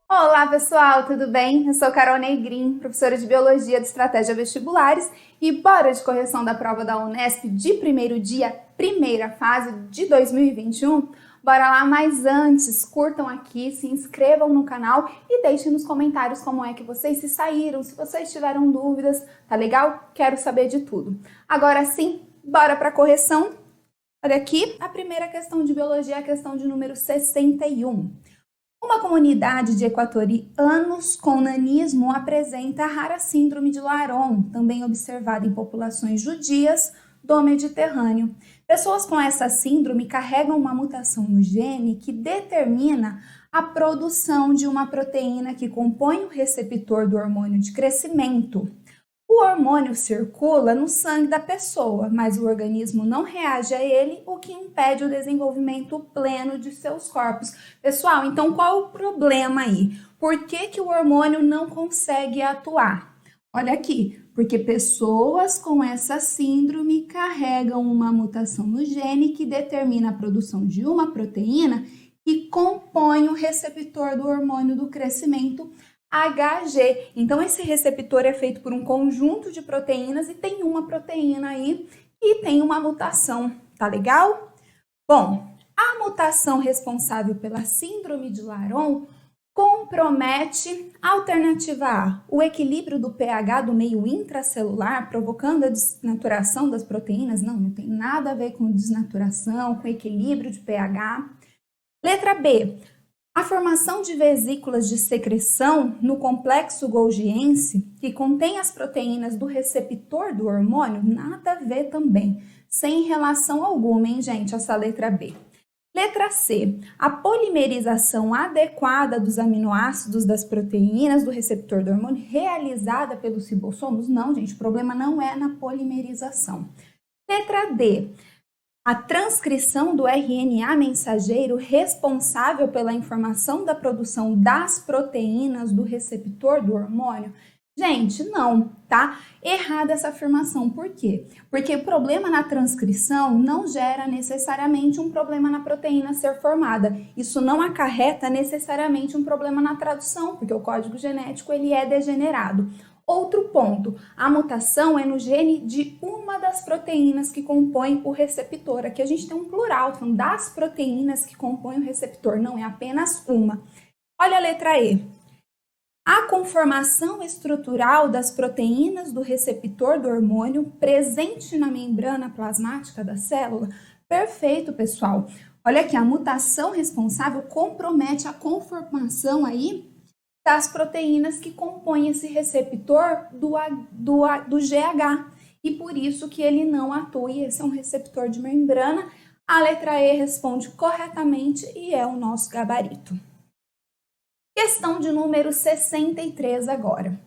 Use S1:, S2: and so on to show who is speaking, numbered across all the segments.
S1: Olá pessoal, tudo bem? Eu sou Carol Negrin, professora de Biologia de Estratégia Vestibulares e bora de correção da prova da Unesp de primeiro dia, primeira fase de 2021? Bora lá, mas antes, curtam aqui, se inscrevam no canal e deixem nos comentários como é que vocês se saíram, se vocês tiveram dúvidas, tá legal? Quero saber de tudo. Agora sim, bora para a correção. Olha aqui, a primeira questão de Biologia é a questão de número 61. Uma comunidade de equatorianos com nanismo apresenta a rara síndrome de Laron, também observada em populações judias do Mediterrâneo. Pessoas com essa síndrome carregam uma mutação no gene que determina a produção de uma proteína que compõe o receptor do hormônio de crescimento. O hormônio circula no sangue da pessoa, mas o organismo não reage a ele, o que impede o desenvolvimento pleno de seus corpos. Pessoal, então qual o problema aí? Por que o hormônio não consegue atuar? Olha aqui, porque pessoas com essa síndrome carregam uma mutação no gene que determina a produção de uma proteína que compõe o receptor do hormônio do crescimento, HG. Então, esse receptor é feito por um conjunto de proteínas e tem uma proteína aí que tem uma mutação, tá legal? Bom, a mutação responsável pela síndrome de Laron compromete a alternativa A, o equilíbrio do pH do meio intracelular, provocando a desnaturação das proteínas. Não tem nada a ver com desnaturação, com equilíbrio de pH. Letra B, a formação de vesículas de secreção no complexo golgiense, que contém as proteínas do receptor do hormônio, nada a ver também, sem relação alguma, hein, gente, essa letra B. Letra C, a polimerização adequada dos aminoácidos das proteínas do receptor do hormônio realizada pelos ribossomos? Não, gente, o problema não é na polimerização. Letra D, a transcrição do RNA mensageiro responsável pela informação da produção das proteínas do receptor do hormônio? Gente, não, tá? Errada essa afirmação. Por quê? Porque o problema na transcrição não gera necessariamente um problema na proteína ser formada. Isso não acarreta necessariamente um problema na tradução, porque o código genético ele é degenerado. Outro ponto, a mutação é no gene de uma das proteínas que compõem o receptor. Aqui a gente tem um plural, são das proteínas que compõem o receptor, não é apenas uma. Olha a letra E. A conformação estrutural das proteínas do receptor do hormônio presente na membrana plasmática da célula. Perfeito, pessoal. Olha aqui, a mutação responsável compromete a conformação aí das proteínas que compõem esse receptor do GH. E por isso que ele não atua, e esse é um receptor de membrana. A letra E responde corretamente e é o nosso gabarito. Questão de número 63 agora.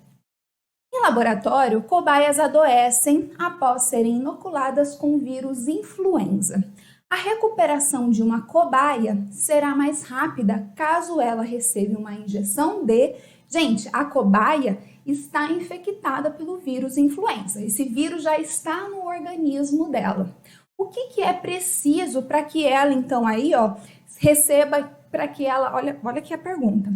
S1: Em laboratório, cobaias adoecem após serem inoculadas com vírus influenza. A recuperação de uma cobaia será mais rápida caso ela receba uma injeção de... Gente, a cobaia está infectada pelo vírus influenza. Esse vírus já está no organismo dela. O que é preciso para que ela, então, aí, ó, receba, para que ela... Olha aqui a pergunta.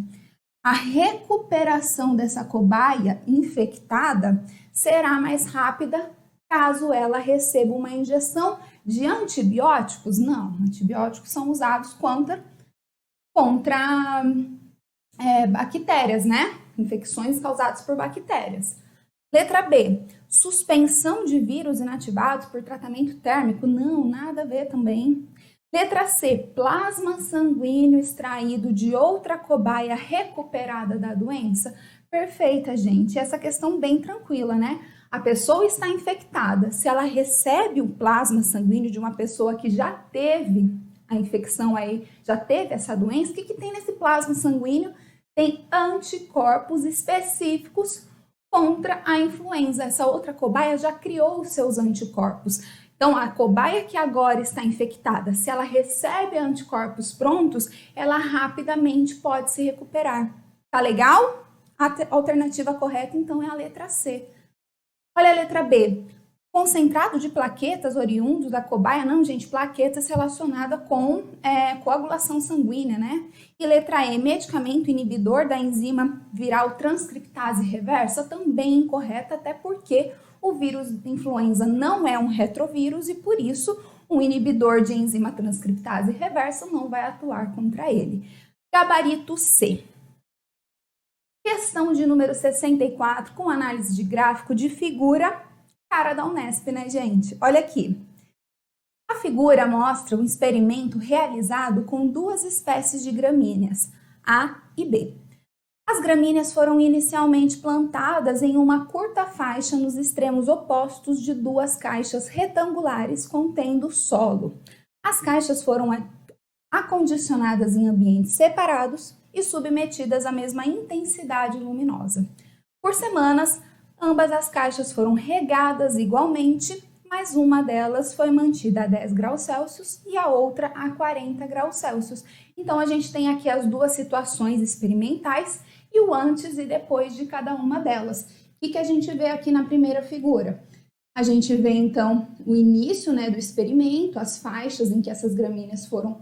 S1: A recuperação dessa cobaia infectada será mais rápida caso ela receba uma injeção de antibióticos? Não, antibióticos são usados contra bactérias, né? Infecções causadas por bactérias. Letra B, suspensão de vírus inativados por tratamento térmico? Não, nada a ver também. Letra C, plasma sanguíneo extraído de outra cobaia recuperada da doença? Perfeita, gente. Essa questão bem tranquila, né? A pessoa está infectada. Se ela recebe o plasma sanguíneo de uma pessoa que já teve a infecção aí, já teve essa doença, o que tem nesse plasma sanguíneo? Tem anticorpos específicos contra a influenza. Essa outra cobaia já criou os seus anticorpos. Então, a cobaia que agora está infectada, se ela recebe anticorpos prontos, ela rapidamente pode se recuperar. Tá legal? A alternativa correta, então, é a letra C. Olha a letra B. Concentrado de plaquetas oriundos da cobaia, não, gente, plaquetas relacionadas com coagulação sanguínea, né? E letra E, medicamento inibidor da enzima viral transcriptase reversa, também incorreta, até porque o vírus influenza não é um retrovírus e, por isso, um inibidor de enzima transcriptase reversa não vai atuar contra ele. Gabarito C. Questão de número 64, com análise de gráfico de figura, cara da Unesp, né, gente? Olha aqui. A figura mostra um experimento realizado com duas espécies de gramíneas, A e B. As gramíneas foram inicialmente plantadas em uma curta faixa nos extremos opostos de duas caixas retangulares contendo solo. As caixas foram acondicionadas em ambientes separados e submetidas à mesma intensidade luminosa. Por semanas, ambas as caixas foram regadas igualmente, mas uma delas foi mantida a 10 graus Celsius e a outra a 40 graus Celsius. Então, a gente tem aqui as duas situações experimentais e o antes e depois de cada uma delas. O que a gente vê aqui na primeira figura? A gente vê, então, o início, né, do experimento, as faixas em que essas gramíneas foram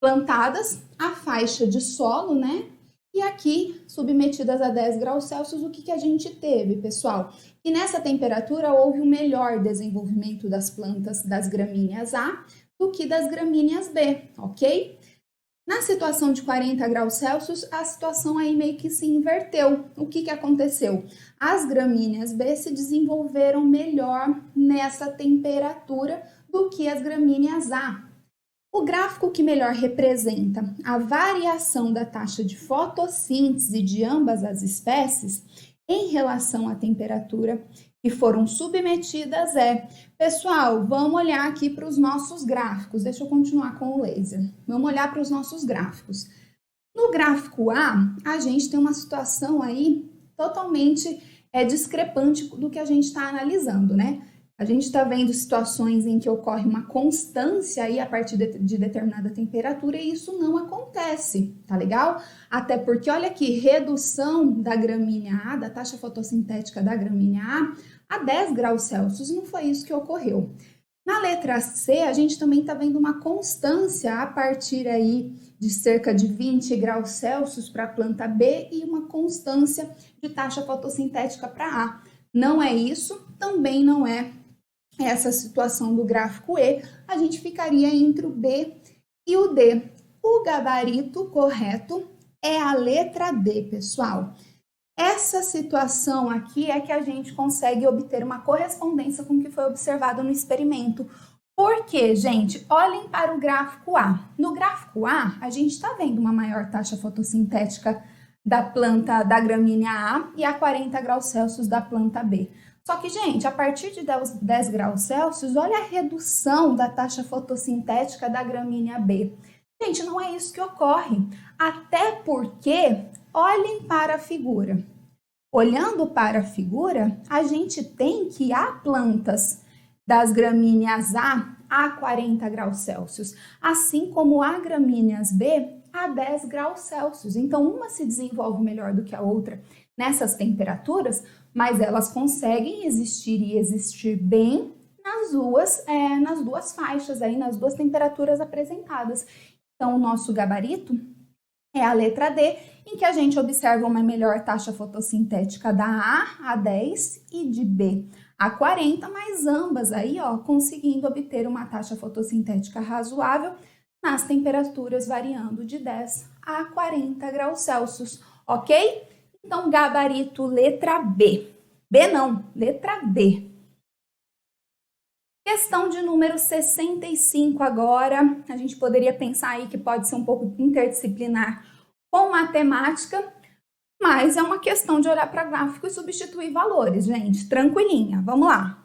S1: plantadas, a faixa de solo, né? E aqui, submetidas a 10 graus Celsius, o que a gente teve, pessoal? E nessa temperatura houve um melhor desenvolvimento das plantas das gramíneas A do que das gramíneas B, ok? Na situação de 40 graus Celsius, a situação aí meio que se inverteu. O que aconteceu? As gramíneas B se desenvolveram melhor nessa temperatura do que as gramíneas A. O gráfico que melhor representa a variação da taxa de fotossíntese de ambas as espécies em relação à temperatura que foram submetidas é... Pessoal, vamos olhar aqui para os nossos gráficos. Deixa eu continuar com o laser. Vamos olhar para os nossos gráficos. No gráfico A, a gente tem uma situação aí totalmente discrepante do que a gente está analisando, né? A gente está vendo situações em que ocorre uma constância aí a partir de determinada temperatura e isso não acontece, tá legal? Até porque, olha aqui, redução da gramínea A, da taxa fotossintética da gramínea a 10 graus Celsius, não foi isso que ocorreu. Na letra C, a gente também está vendo uma constância a partir aí de cerca de 20 graus Celsius para a planta B e uma constância de taxa fotossintética para A. Não é isso, também não é essa situação do gráfico E, a gente ficaria entre o B e o D. O gabarito correto é a letra D, pessoal. Essa situação aqui é que a gente consegue obter uma correspondência com o que foi observado no experimento. Por quê, gente? Olhem para o gráfico A. No gráfico A, a gente está vendo uma maior taxa fotossintética da planta da gramínea A e a 40 graus Celsius da planta B. Só que, gente, a partir de 10 graus Celsius, olha a redução da taxa fotossintética da gramínea B. Gente, não é isso que ocorre. Até porque, olhem para a figura. Olhando para a figura, a gente tem que há plantas das gramíneas a 40 graus Celsius, assim como há gramíneas B a 10 graus Celsius. Então, uma se desenvolve melhor do que a outra nessas temperaturas, mas elas conseguem existir e existir bem nas duas faixas, aí, nas duas temperaturas apresentadas. Então, o nosso gabarito é a letra D, em que a gente observa uma melhor taxa fotossintética da A 10 e de B a 40, mas ambas aí, ó, conseguindo obter uma taxa fotossintética razoável nas temperaturas variando de 10 a 40 graus Celsius, ok? Então, gabarito letra B. B não, letra D. Questão de número 65 agora. A gente poderia pensar aí que pode ser um pouco interdisciplinar com matemática, mas é uma questão de olhar para gráfico e substituir valores, gente. Tranquilinha, vamos lá.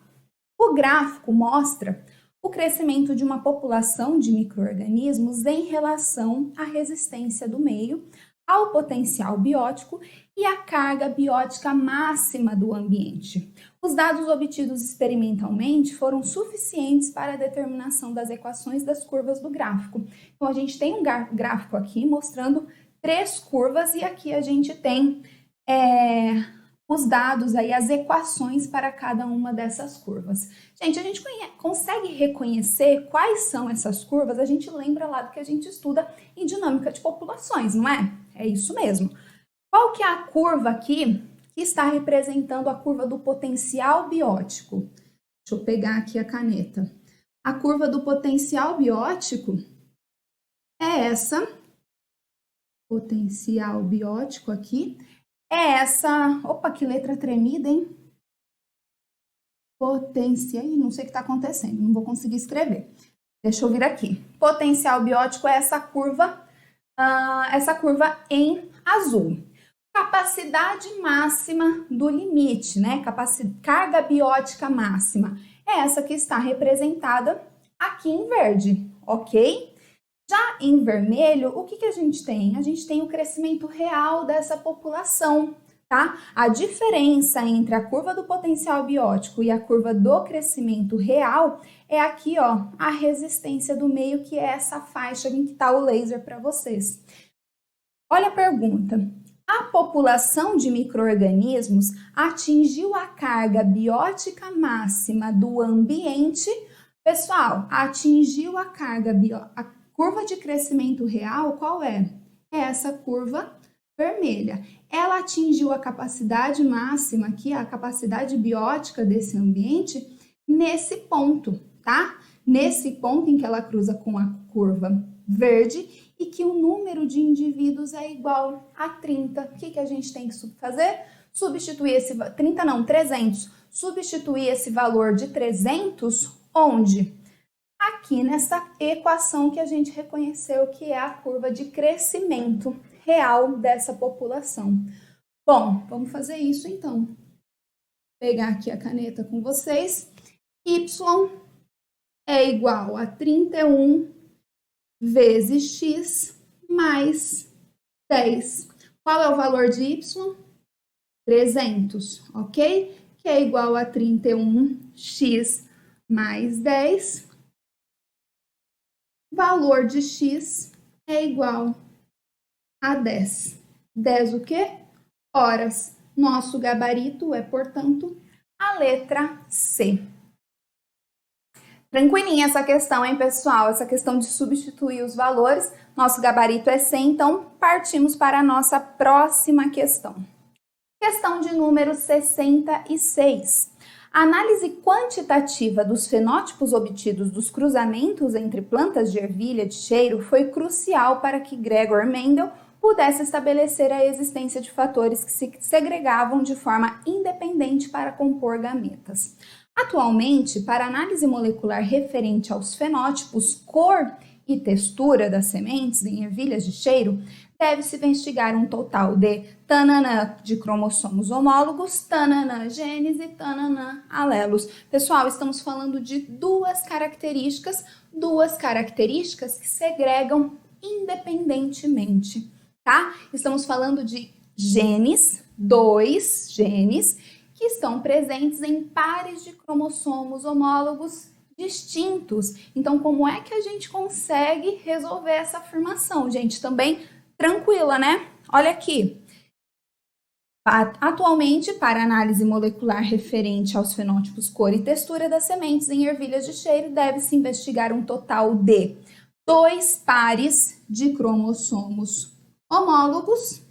S1: O gráfico mostra o crescimento de uma população de micro-organismos em relação à resistência do meio, ao potencial biótico e à carga biótica máxima do ambiente. Os dados obtidos experimentalmente foram suficientes para a determinação das equações das curvas do gráfico. Então, a gente tem um gráfico aqui mostrando 3 curvas e aqui a gente tem os dados aí, as equações para cada uma dessas curvas. Gente, a gente consegue reconhecer quais são essas curvas? A gente lembra lá do que a gente estuda em dinâmica de populações, não é? É isso mesmo. Qual que é a curva aqui que está representando a curva do potencial biótico? Deixa eu pegar aqui a caneta. A curva do potencial biótico é essa. Potencial biótico aqui. É essa... Opa, que letra tremida, hein? Potencial... Não sei o que está acontecendo, não vou conseguir escrever. Deixa eu vir aqui. Potencial biótico é essa curva em azul. Capacidade máxima do limite, né? Carga biótica máxima. É essa que está representada aqui em verde, ok? Já em vermelho, o que a gente tem? A gente tem o crescimento real dessa população, tá? A diferença entre a curva do potencial biótico e a curva do crescimento real é aqui, ó, a resistência do meio, que é essa faixa em que está o laser para vocês. Olha a pergunta. A população de micro-organismos atingiu a carga biótica máxima do ambiente. Pessoal, atingiu a a curva de crescimento real, qual é? É essa curva vermelha. Ela atingiu a capacidade máxima aqui, a capacidade biótica desse ambiente, nesse ponto, tá? Nesse ponto em que ela cruza com a curva verde e que o número de indivíduos é igual a 30. O que a gente tem que fazer? Substituir 300. Substituir esse valor de 300 onde? Aqui nessa equação que a gente reconheceu, que é a curva de crescimento real dessa população. Bom, vamos fazer isso então. Vou pegar aqui a caneta com vocês. Y é igual a 31 vezes x mais 10. Qual é o valor de y? 300, ok? Que é igual a 31x mais 10. Valor de x é igual a 10. 10 o quê? Horas. Nosso gabarito é, portanto, a letra C. Tranquilinha essa questão, hein, pessoal? Essa questão de substituir os valores. Nosso gabarito é C, então partimos para a nossa próxima questão. Questão de número 66. A análise quantitativa dos fenótipos obtidos dos cruzamentos entre plantas de ervilha de cheiro foi crucial para que Gregor Mendel pudesse estabelecer a existência de fatores que se segregavam de forma independente para compor gametas. Atualmente, para análise molecular referente aos fenótipos, cor e textura das sementes em ervilhas de cheiro, deve-se investigar um total de tananã de cromossomos homólogos, tananã genes e tananã alelos. Pessoal, estamos falando de duas características que segregam independentemente, tá? Estamos falando de genes, 2 genes, que estão presentes em pares de cromossomos homólogos distintos. Então, como é que a gente consegue resolver essa afirmação, gente? Também tranquila, né? Olha aqui. Atualmente, para análise molecular referente aos fenótipos cor e textura das sementes em ervilhas de cheiro, deve-se investigar um total de 2 pares de cromossomos homólogos,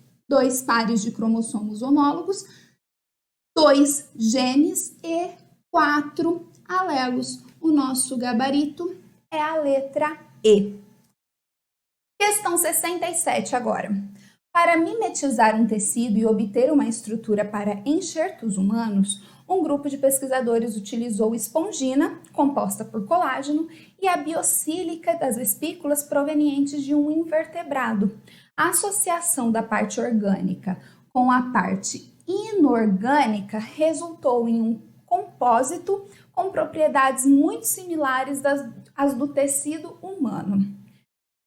S1: 2 genes e 4 alelos. O nosso gabarito é a letra E. Questão 67 agora. Para mimetizar um tecido e obter uma estrutura para enxertos humanos, um grupo de pesquisadores utilizou espongina, composta por colágeno, e a biosílica das espículas provenientes de um invertebrado. A associação da parte orgânica com a parte inorgânica resultou em um compósito com propriedades muito similares às do tecido humano.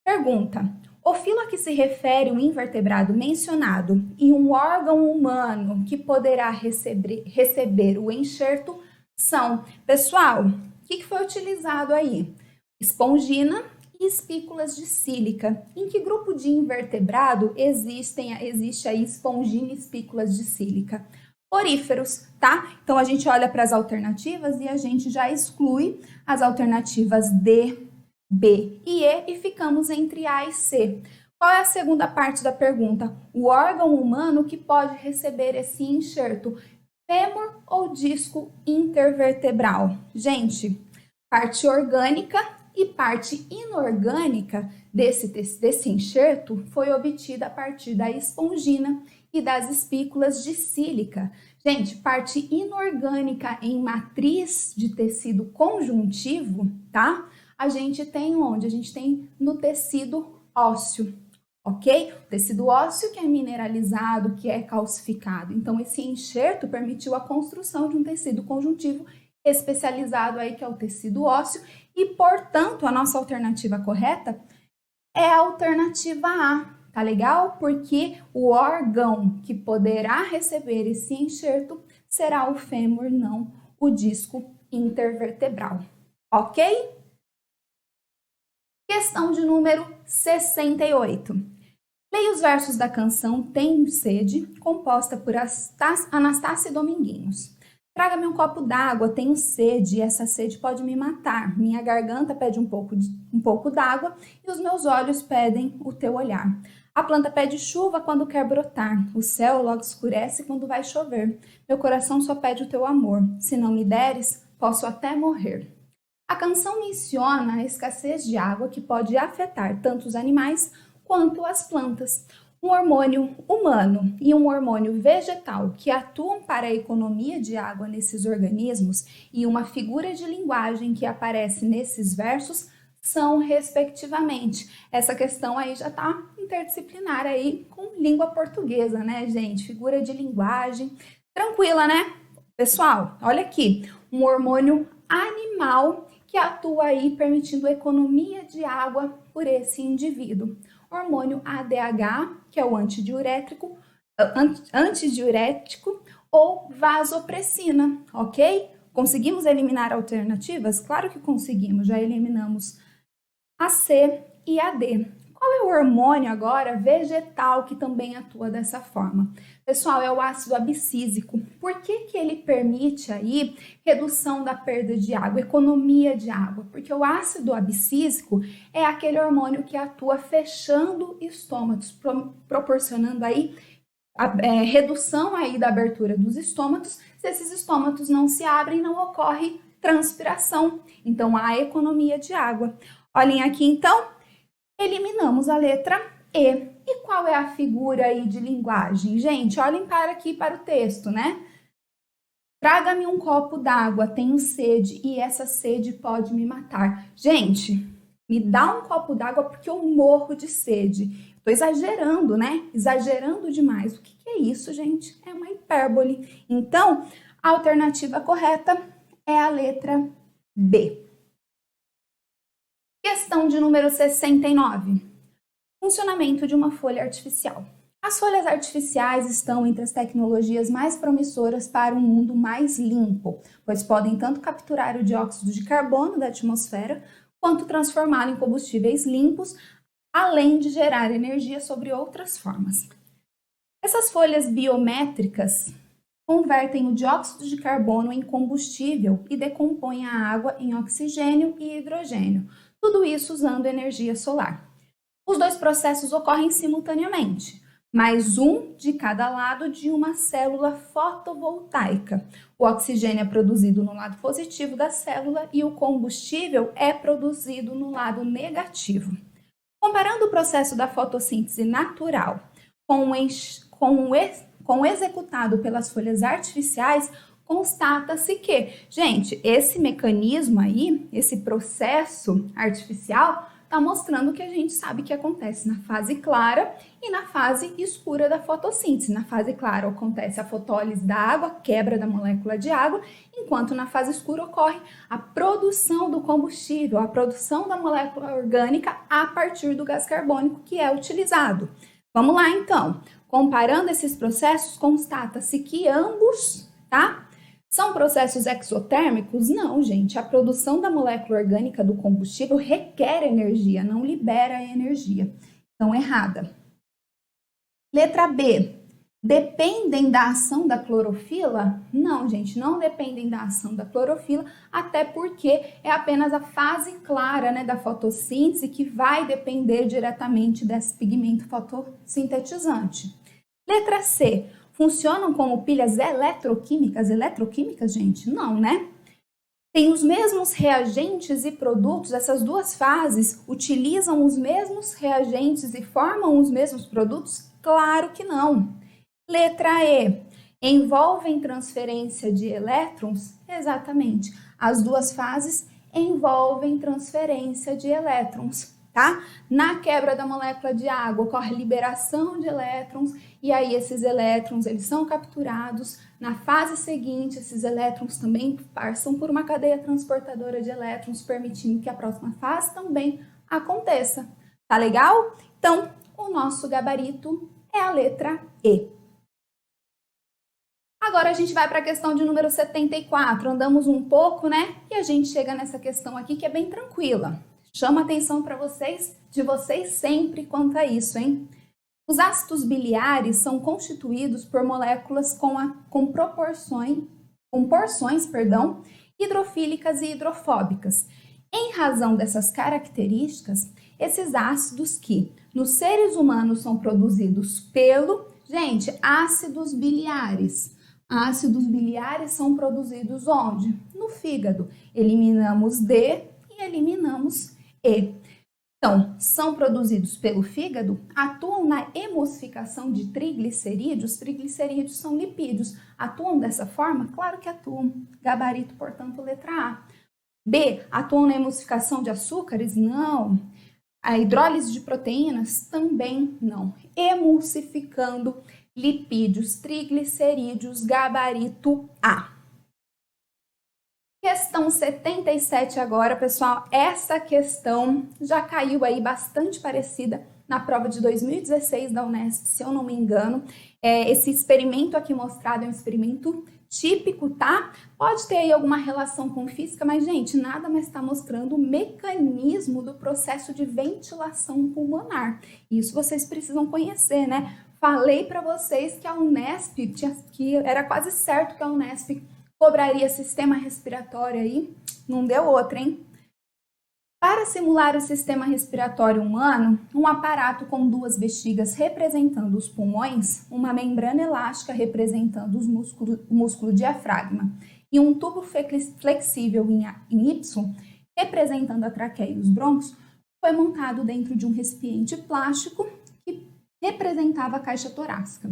S1: Pergunta: o filo a que se refere o invertebrado mencionado e um órgão humano que poderá receber o enxerto são... Pessoal, o que foi utilizado aí? Espongina e espículas de sílica. Em que grupo de invertebrado existe aí espongina e espículas de sílica? poríferos, tá? Então a gente olha para as alternativas e a gente já exclui as alternativas D, B e E e ficamos entre A e C. Qual é a segunda parte da pergunta? O órgão humano que pode receber esse enxerto, fêmur ou disco intervertebral? Gente, parte orgânica e parte inorgânica desse enxerto foi obtida a partir da espongina e das espículas de sílica. Gente, parte inorgânica em matriz de tecido conjuntivo, tá? A gente tem onde? A gente tem no tecido ósseo, ok? O tecido ósseo que é mineralizado, que é calcificado. Então, esse enxerto permitiu a construção de um tecido conjuntivo especializado aí, que é o tecido ósseo, e, portanto, a nossa alternativa correta é a alternativa A, tá legal? Porque o órgão que poderá receber esse enxerto será o fêmur, não o disco intervertebral, ok? Questão de número 68. Leia os versos da canção Tenho Sede, composta por Anastácia Dominguinhos. Traga-me um copo d'água, tenho sede, e essa sede pode me matar. Minha garganta pede um pouco d'água e os meus olhos pedem o teu olhar. A planta pede chuva quando quer brotar, o céu logo escurece quando vai chover. Meu coração só pede o teu amor, se não me deres, posso até morrer. A canção menciona a escassez de água que pode afetar tanto os animais quanto as plantas. Um hormônio humano e um hormônio vegetal que atuam para a economia de água nesses organismos e uma figura de linguagem que aparece nesses versos são, respectivamente. Essa questão aí já está interdisciplinar aí com língua portuguesa, né, gente? Figura de linguagem. Tranquila, né? Pessoal, olha aqui. Um hormônio animal que atua aí permitindo economia de água por esse indivíduo. Hormônio ADH, que é o antidiurético ou vasopressina, ok? Conseguimos eliminar alternativas? Claro que conseguimos, já eliminamos a C e a D. Qual é o hormônio agora vegetal que também atua dessa forma? Pessoal, é o ácido abscísico. Por que ele permite aí redução da perda de água, economia de água? Porque o ácido abscísico é aquele hormônio que atua fechando estômatos, proporcionando aí a redução aí da abertura dos estômatos. Se esses estômatos não se abrem, não ocorre transpiração. Então, há economia de água. Olhem aqui, então, eliminamos a letra E. E qual é a figura aí de linguagem? Gente, olhem para o texto, né? Traga-me um copo d'água, tenho sede e essa sede pode me matar. Gente, me dá um copo d'água porque eu morro de sede. Estou exagerando, né? Exagerando demais. O que é isso, gente? É uma hipérbole. Então, a alternativa correta é a letra B. Questão de número 69. Funcionamento de uma folha artificial. As folhas artificiais estão entre as tecnologias mais promissoras para um mundo mais limpo, pois podem tanto capturar o dióxido de carbono da atmosfera, quanto transformá-lo em combustíveis limpos, além de gerar energia sobre outras formas. Essas folhas biométricas convertem o dióxido de carbono em combustível e decompõem a água em oxigênio e hidrogênio, tudo isso usando energia solar. Os dois processos ocorrem simultaneamente, mas um de cada lado de uma célula fotovoltaica. O oxigênio é produzido no lado positivo da célula e o combustível é produzido no lado negativo. Comparando o processo da fotossíntese natural com o executado pelas folhas artificiais, constata-se que, gente, esse mecanismo aí, esse processo artificial, está mostrando que a gente sabe que acontece na fase clara e na fase escura da fotossíntese. Na fase clara acontece a fotólise da água, quebra da molécula de água, enquanto na fase escura ocorre a produção do combustível, a produção da molécula orgânica a partir do gás carbônico que é utilizado. Vamos lá então. Comparando esses processos, constata-se que ambos, tá? São processos exotérmicos? Não, gente. A produção da molécula orgânica do combustível requer energia, não libera energia. Então, errada. Letra B. dependem da ação da clorofila? Não, gente, não dependem da ação da clorofila, até porque é apenas a fase clara, né, da fotossíntese que vai depender diretamente desse pigmento fotossintetizante. Letra C, funcionam como pilhas eletroquímicas? Eletroquímicas, gente? Não, né? Tem os mesmos reagentes e produtos, essas duas fases utilizam os mesmos reagentes e formam os mesmos produtos? Claro que não. Letra E, envolvem transferência de elétrons? Exatamente, as duas fases envolvem transferência de elétrons, tá? Na quebra da molécula de água ocorre liberação de elétrons e aí esses elétrons eles são capturados. Na fase seguinte, esses elétrons também passam por uma cadeia transportadora de elétrons, permitindo que a próxima fase também aconteça. Tá legal? Então, o nosso gabarito é a letra E. Agora a gente vai para a questão de número 74, andamos um pouco, né? E a gente chega nessa questão aqui que é bem tranquila. Chama atenção para vocês, de vocês sempre quanto a isso, hein? Os ácidos biliares são constituídos por moléculas com porções, hidrofílicas e hidrofóbicas. Em razão dessas características, esses ácidos que nos seres humanos são produzidos pelo, gente, ácidos biliares. Ácidos biliares são produzidos onde? No fígado. Eliminamos D e eliminamos E. Então, são produzidos pelo fígado, atuam na emulsificação de triglicerídeos. Triglicerídeos são lipídios. Atuam dessa forma? Claro que atuam. Gabarito, portanto, letra A. B, atuam na emulsificação de açúcares? Não. A hidrólise de proteínas? Também não. Emulsificando lipídios, triglicerídeos, gabarito A. Questão 77 agora, pessoal. Essa questão já caiu aí bastante parecida na prova de 2016 da Unesp, se eu não me engano. Esse experimento aqui mostrado é um experimento típico, tá? Pode ter aí alguma relação com física, mas, gente, nada mais está mostrando o mecanismo do processo de ventilação pulmonar. Isso vocês precisam conhecer, né? Falei para vocês que a Unesp, que era quase certo que a Unesp cobraria sistema respiratório aí, não deu outra, hein? Para simular o sistema respiratório humano, um aparato com duas bexigas representando os pulmões, uma membrana elástica representando o músculo diafragma e um tubo flexível em Y representando a traqueia e os brônquios, foi montado dentro de um recipiente plástico que representava a caixa torácica.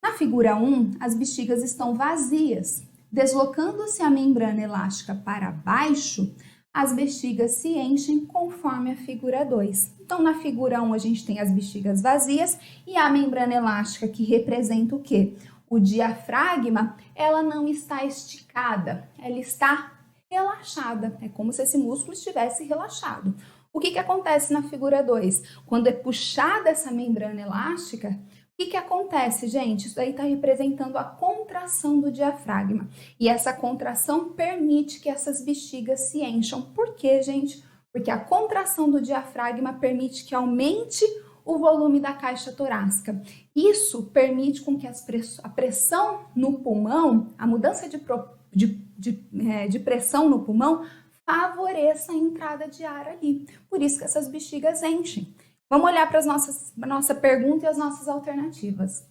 S1: Na figura 1, as bexigas estão vazias. Deslocando-se a membrana elástica para baixo, as bexigas se enchem conforme a figura 2. Então, na figura 1, a gente tem as bexigas vazias e a membrana elástica, que representa o quê? O diafragma, ela não está esticada, ela está relaxada. É como se esse músculo estivesse relaxado. O que acontece na figura 2? Quando é puxada essa membrana elástica, o que acontece, gente? Isso daí está representando a contração do diafragma. E essa contração permite que essas bexigas se encham. Por quê, gente? Porque a contração do diafragma permite que aumente o volume da caixa torácica. Isso permite com que a pressão no pulmão, a mudança de pressão no pulmão, favoreça a entrada de ar ali. Por isso que essas bexigas enchem. Vamos olhar para a nossa pergunta e as nossas alternativas.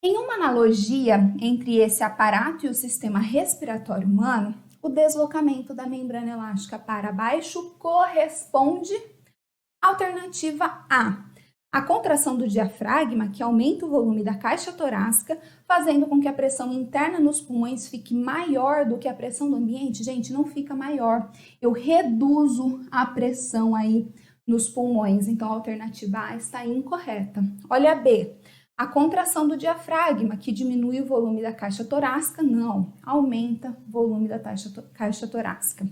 S1: Em uma analogia entre esse aparato e o sistema respiratório humano, o deslocamento da membrana elástica para baixo corresponde à alternativa A. A contração do diafragma, que aumenta o volume da caixa torácica, fazendo com que a pressão interna nos pulmões fique maior do que a pressão do ambiente. Gente, não fica maior. Eu reduzo a pressão aí nos pulmões. Então, a alternativa A está incorreta. Olha a B. A contração do diafragma, que diminui o volume da caixa torácica, não. Aumenta o volume da caixa torácica.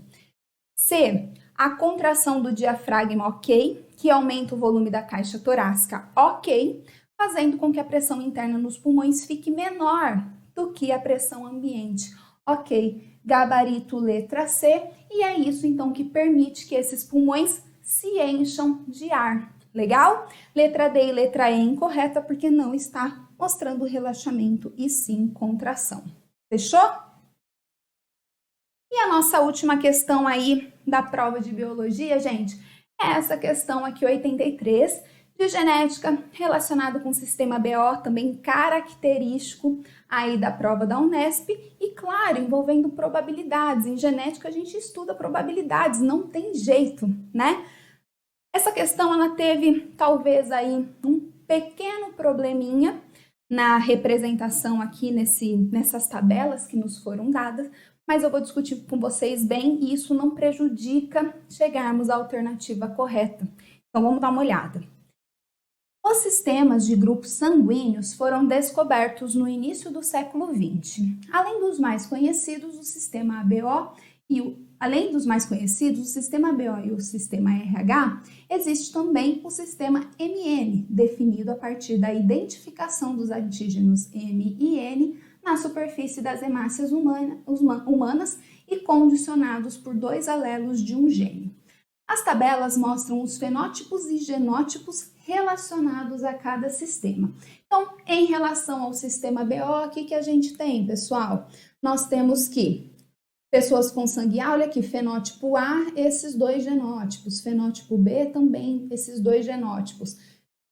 S1: C. A contração do diafragma, ok, que aumenta o volume da caixa torácica, ok, fazendo com que a pressão interna nos pulmões fique menor do que a pressão ambiente. Ok, gabarito letra C, e é isso então que permite que esses pulmões se encham de ar. Legal? Letra D e letra E incorreta porque não está mostrando relaxamento e sim contração. Fechou? E a nossa última questão aí da prova de biologia, gente, é essa questão aqui 83 de genética relacionado com o sistema BO, também característico aí da prova da Unesp e, claro, envolvendo probabilidades. Em genética a gente estuda probabilidades, não tem jeito, né? Essa questão ela teve talvez aí um pequeno probleminha na representação aqui nessas tabelas que nos foram dadas, mas eu vou discutir com vocês bem e isso não prejudica chegarmos à alternativa correta. Então vamos dar uma olhada. Os sistemas de grupos sanguíneos foram descobertos no início do século XX. Além dos mais conhecidos, o sistema ABO e o sistema RH, existe também o sistema MN, definido a partir da identificação dos antígenos M e N na superfície das hemácias humanas e condicionados por 2 alelos de um gene. As tabelas mostram os fenótipos e genótipos relacionados a cada sistema. Então, em relação ao sistema BO, o que a gente tem, pessoal? Nós temos que pessoas com sangue A, olha aqui, fenótipo A, esses 2 genótipos, fenótipo B também, esses 2 genótipos,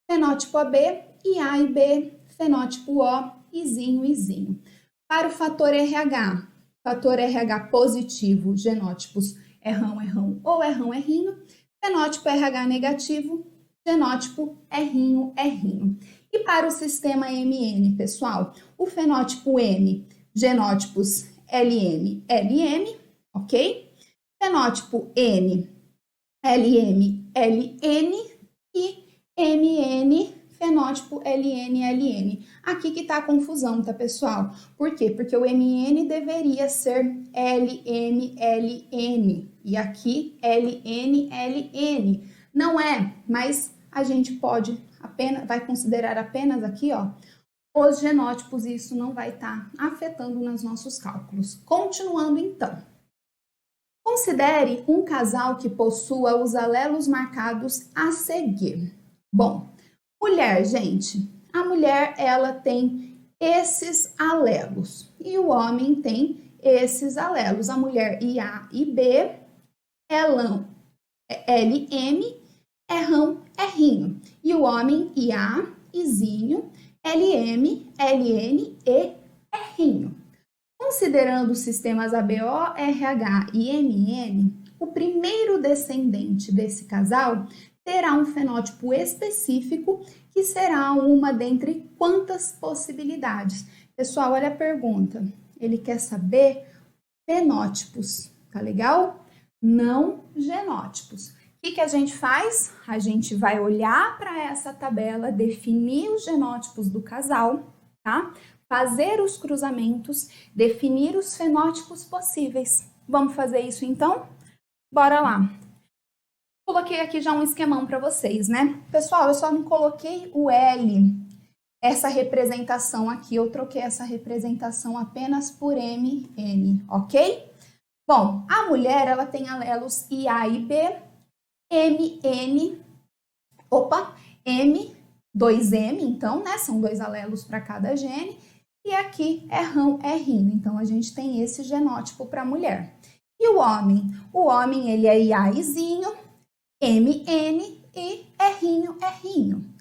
S1: fenótipo AB e A e B, fenótipo O, izinho, izinho. Para o fator RH positivo, genótipos errão, errão ou errão, errinho, fenótipo RH negativo, genótipo errinho, errinho. E para o sistema MN, pessoal, o fenótipo M, genótipos LM, LM, ok? Fenótipo N, LM, LN e MN, fenótipo LN, LN. Aqui que tá a confusão, tá, pessoal? Por quê? Porque o MN deveria ser LM, LN e aqui LN, LN. Não é, mas a gente vai considerar apenas aqui, ó, os genótipos e isso não vai estar afetando nos nossos cálculos. Continuando então. Considere um casal que possua os alelos marcados a seguir. Bom, mulher, gente, a mulher ela tem esses alelos e o homem tem esses alelos. A mulher IA e B, LM, errão, errinho. E o homem IA, izinho, LM, LN e errinho. Considerando os sistemas ABO, RH e MN, o primeiro descendente desse casal terá um fenótipo específico que será uma dentre quantas possibilidades? Pessoal, olha a pergunta. Ele quer saber fenótipos, tá legal? Não genótipos. O que a gente faz? A gente vai olhar para essa tabela, definir os genótipos do casal, tá? Fazer os cruzamentos, definir os fenótipos possíveis. Vamos fazer isso então? Bora lá! Coloquei aqui já um esquemão para vocês, né? Pessoal, eu só não coloquei o L, essa representação aqui, eu troquei essa representação apenas por MN, ok? Bom, a mulher, ela tem alelos IA e B, MN, M, 2M, então, né? São 2 alelos para cada gene. E aqui errão, errinho. Então, a gente tem esse genótipo para a mulher. E o homem? O homem, ele é IAzinho, MN e errinho, errinho.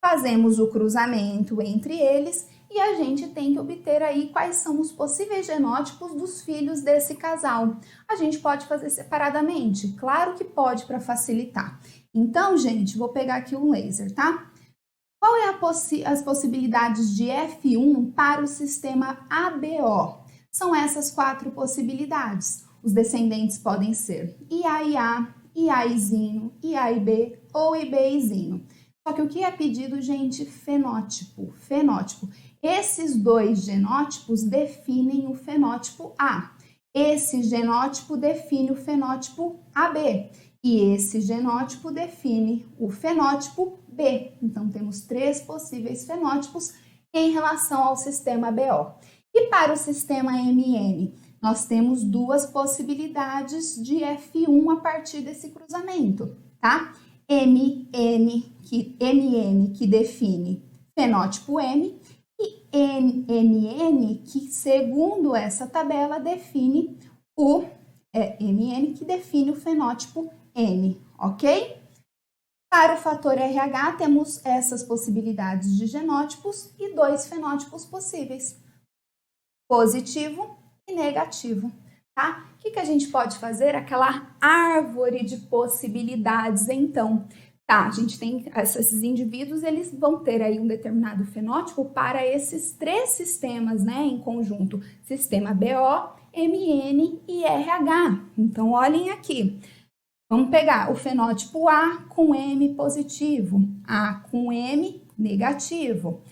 S1: Fazemos o cruzamento entre eles e a gente tem que obter aí quais são os possíveis genótipos dos filhos desse casal. A gente pode fazer separadamente? Claro que pode, para facilitar. Então, gente, vou pegar aqui um laser, tá? Qual é as possibilidades de F1 para o sistema ABO? São essas 4 possibilidades. Os descendentes podem ser IA, IAizinho, IAIB ou IBizinho. Só que o que é pedido, gente? Fenótipo. Esses 2 genótipos definem o fenótipo A. Esse genótipo define o fenótipo AB. E esse genótipo define o fenótipo B. Então, temos 3 possíveis fenótipos em relação ao sistema BO. E para o sistema MN, nós temos 2 possibilidades de F1 a partir desse cruzamento, tá? MN, que define fenótipo M, MN, que segundo essa tabela define o MN, que define o fenótipo N, ok? Para o fator RH, temos essas possibilidades de genótipos e 2 fenótipos possíveis, positivo e negativo, tá? O que a gente pode fazer? Aquela árvore de possibilidades, então. Tá, a gente tem esses indivíduos, eles vão ter aí um determinado fenótipo para esses 3 sistemas, né, em conjunto, sistema BO, MN e RH. Então, olhem aqui. Vamos pegar o fenótipo A com M positivo, A com M negativo,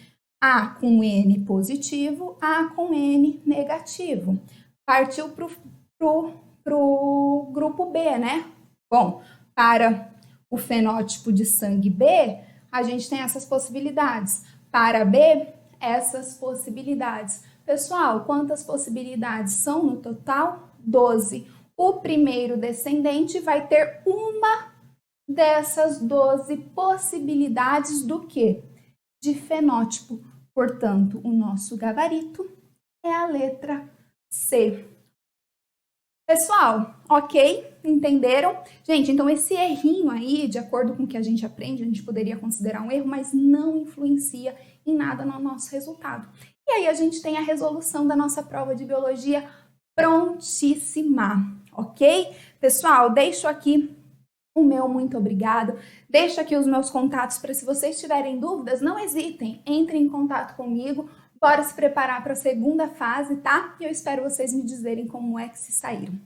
S1: A com N positivo, A com N negativo. Partiu pro grupo B, né? Bom, para o fenótipo de sangue B, a gente tem essas possibilidades. Para B, essas possibilidades. Pessoal, quantas possibilidades são no total? 12. O primeiro descendente vai ter uma dessas 12 possibilidades do quê? De fenótipo. Portanto, o nosso gabarito é a letra C. Pessoal, ok? Entenderam? Gente, então esse errinho aí, de acordo com o que a gente aprende, a gente poderia considerar um erro, mas não influencia em nada no nosso resultado. E aí a gente tem a resolução da nossa prova de biologia prontíssima, ok? Pessoal, deixo aqui o meu muito obrigado, deixo aqui os meus contatos para se vocês tiverem dúvidas, não hesitem, entrem em contato comigo, bora se preparar para a segunda fase, tá? E eu espero vocês me dizerem como é que se saíram.